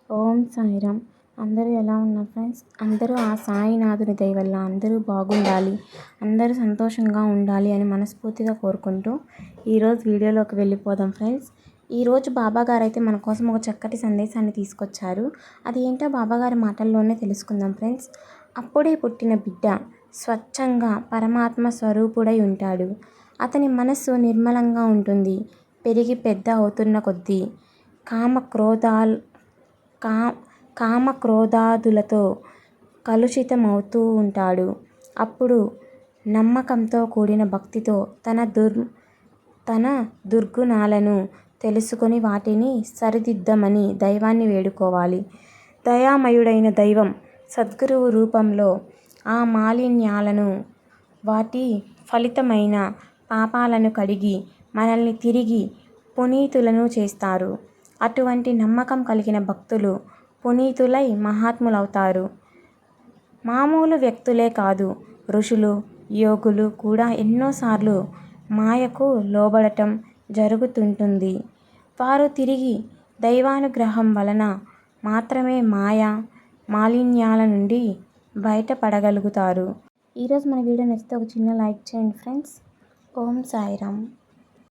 ఓం సాయిరామ్. అందరూ ఎలా ఉన్నారు ఫ్రెండ్స్? అందరూ ఆ సాయినాథుని దయ వల్ల అందరూ బాగుండాలి, అందరూ సంతోషంగా ఉండాలి అని మనస్ఫూర్తిగా కోరుకుంటూ ఈరోజు వీడియోలోకి వెళ్ళిపోదాం ఫ్రెండ్స్. ఈరోజు బాబాగారు అయితే మన కోసం ఒక చక్కటి సందేశాన్ని తీసుకొచ్చారు. అది ఏంటో బాబాగారి మాటల్లోనే తెలుసుకుందాం ఫ్రెండ్స్. అప్పుడే పుట్టిన బిడ్డ స్వచ్ఛంగా పరమాత్మ స్వరూపుడై ఉంటాడు. అతని మనస్సు నిర్మలంగా ఉంటుంది. పెరిగి పెద్ద అవుతున్న కొద్దీ కామక్రోధాదులతో కలుషితమవుతూ ఉంటాడు. అప్పుడు నమ్మకంతో కూడిన భక్తితో తన దుర్గుణాలను తెలుసుకొని వాటిని సరిదిద్దమని దైవాన్ని వేడుకోవాలి. దయామయుడైన దైవం సద్గురువు రూపంలో ఆ మాలిన్యాలను, వాటి ఫలితమైన పాపాలను కడిగి మనల్ని తిరిగి పునీతులను చేస్తారు. అటువంటి నమ్మకం కలిగిన భక్తులు పునీతులై మహాత్ములవుతారు. మామూలు వ్యక్తులే కాదు, ఋషులు, యోగులు కూడా ఎన్నోసార్లు మాయకు లోబడటం జరుగుతుంటుంది. వారు తిరిగి దైవానుగ్రహం వలన మాత్రమే మాలిన్యాల నుండి బయటపడగలుగుతారు. ఈరోజు మన వీడియో నచ్చితే ఒక చిన్న లైక్ చేయండి ఫ్రెండ్స్. ఓం సాయిరామ్.